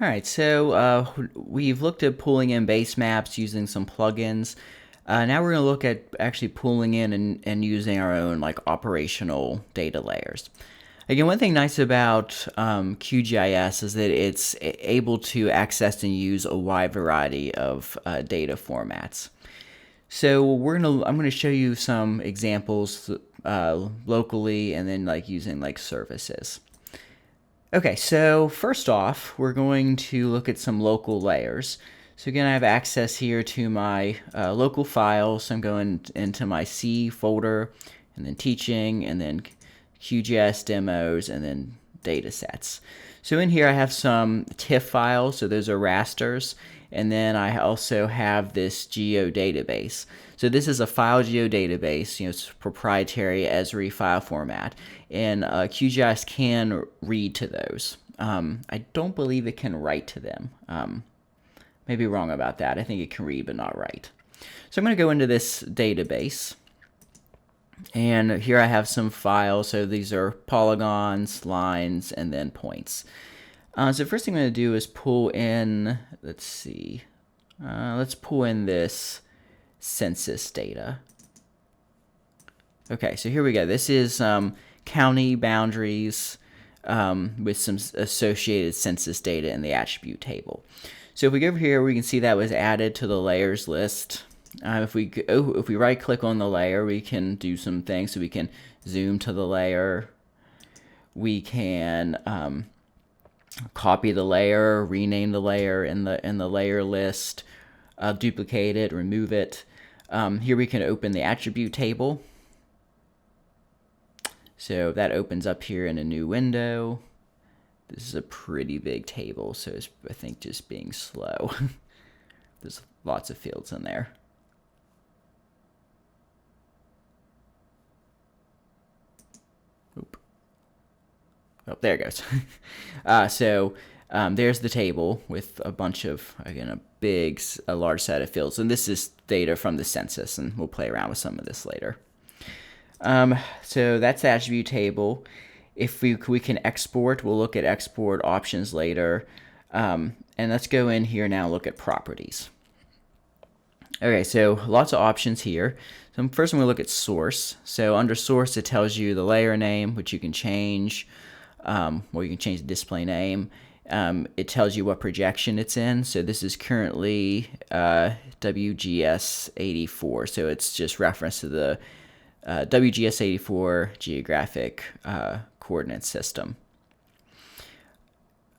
All right, so we've looked at pulling in base maps using some plugins. Now we're going to look at actually pulling in and using our own like operational data layers. Again, one thing nice about QGIS is that it's able to access and use a wide variety of data formats. So I'm gonna show you some examples locally, and then like using like services. Okay, so first off, we're going to look at some local layers. So again, I have access here to my local files. So I'm going into my C folder, and then teaching, and then QGIS demos, and then data sets. So in here I have some TIFF files, so those are rasters, and then I also have this geodatabase. So this is a file geodatabase, it's proprietary Esri file format, and QGIS can read to those. I don't believe it can write to them. Maybe wrong about that. I think it can read but not write. So I'm going to go into this database. And here I have some files. So these are polygons, lines, and then points. So first thing I'm going to do is pull in, let's see, let's pull in this census data. Okay, so here we go. This is county boundaries with some associated census data in the attribute table. So if we go over here, we can see that was added to the layers list. If we right click on the layer, we can do some things. So we can zoom to the layer. We can copy the layer, rename the layer in the layer list, duplicate it, remove it. Here we can open the attribute table. So that opens up here in a new window. This is a pretty big table, so it's, I think, just being slow. There's lots of fields in there. Oop. Oh, there it goes. There's the table with a bunch of, again, a large set of fields. And this is data from the census, and we'll play around with some of this later. So that's the attribute table. If we can export, we'll look at export options later. And let's go in here now and look at properties. Okay, so lots of options here. So first I'm going to look at source. So under source, it tells you the layer name, which you can change, or you can change the display name. It tells you what projection it's in. So this is currently WGS 84. So it's just reference to the WGS 84 geographic coordinate system.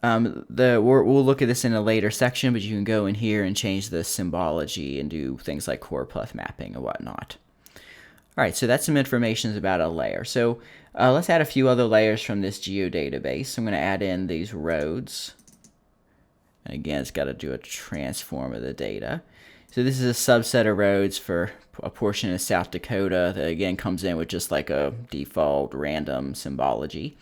We'll look at this in a later section, but you can go in here and change the symbology and do things like core plus mapping and whatnot. All right, so that's some information about a layer. So let's add a few other layers from this geodatabase. I'm going to add in these roads. And again, it's got to do a transform of the data. So this is a subset of roads for a portion of South Dakota that again comes in with just like a default random symbology.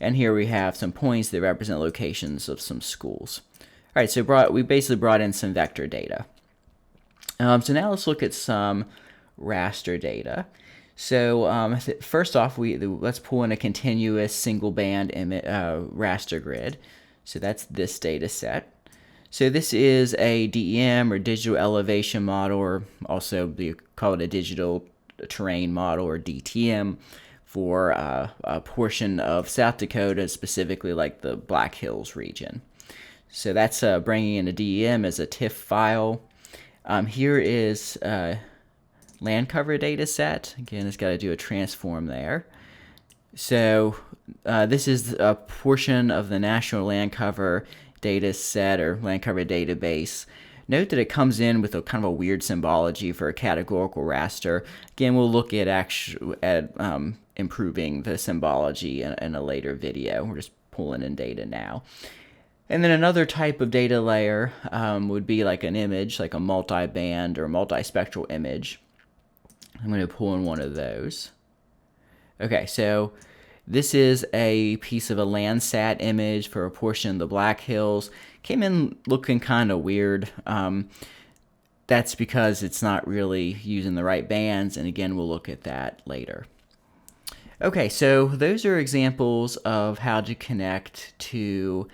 And here we have some points that represent locations of some schools. All right, so we basically brought in some vector data. So now let's look at some raster data. So first off, let's pull in a continuous single band raster grid. So that's this data set. So this is a DEM or digital elevation model, or also you call it a digital terrain model or DTM for a portion of South Dakota, specifically like the Black Hills region. So that's bringing in a DEM as a TIFF file. Here is land cover data set. Again, it's got to do a transform there. So this is a portion of the National Land Cover data set or land cover database. Note that it comes in with a kind of a weird symbology for a categorical raster. Again, we'll look at improving the symbology in a later video. We're just pulling in data now. And then another type of data layer would be like an image, like a multi-band or multispectral image. I'm going to pull in one of those. Okay, so this is a piece of a Landsat image for a portion of the Black Hills. Came in looking kind of weird. That's because it's not really using the right bands, and again, we'll look at that later. Okay, so those are examples of how to connect to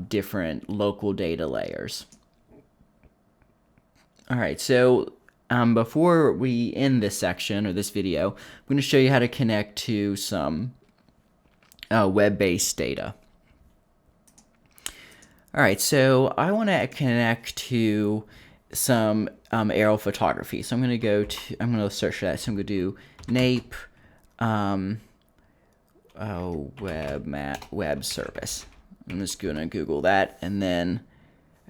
different local data layers. All right, so before we end this section or this video, I'm going to show you how to connect to some web-based data. All right, so I want to connect to some aerial photography. So I'm going to search for that. So I'm going to do NAPE web service. I'm just going to Google that, and then,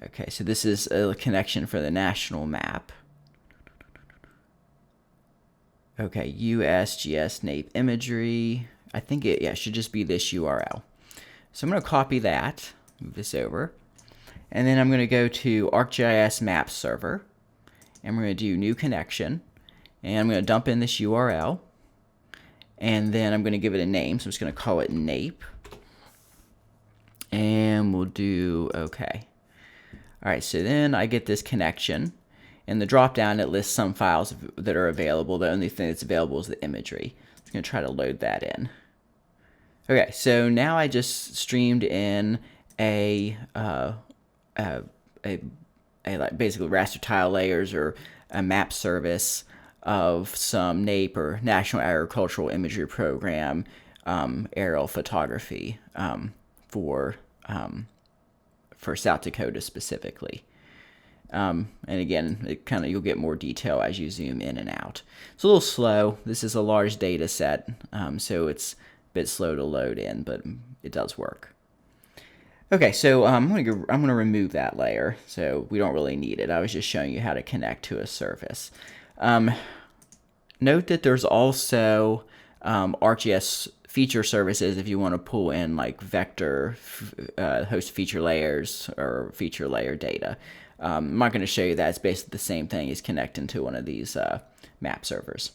okay, so this is a connection for the national map. Okay, USGS NAPE imagery. I think it should just be this URL. So I'm going to copy that, move this over, and then I'm going to go to ArcGIS Maps Server, and we're going to do new connection, and I'm going to dump in this URL, and then I'm going to give it a name. So I'm just going to call it NAPE, and we'll do OK. All right, so then I get this connection. In the drop-down, it lists some files that are available. The only thing that's available is the imagery. I'm going to try to load that in. Okay, so now I just streamed in a like basically raster tile layers or a map service of some NAPE or National Agricultural Imagery Program aerial photography for South Dakota specifically. And again, you'll get more detail as you zoom in and out. It's a little slow. This is a large data set, so it's a bit slow to load in, but it does work. Okay, so I'm gonna remove that layer, so we don't really need it. I was just showing you how to connect to a surface. Note that there's also ArcGIS feature services if you want to pull in like vector host feature layers or feature layer data. I'm not going to show you that. It's basically the same thing as connecting to one of these map servers.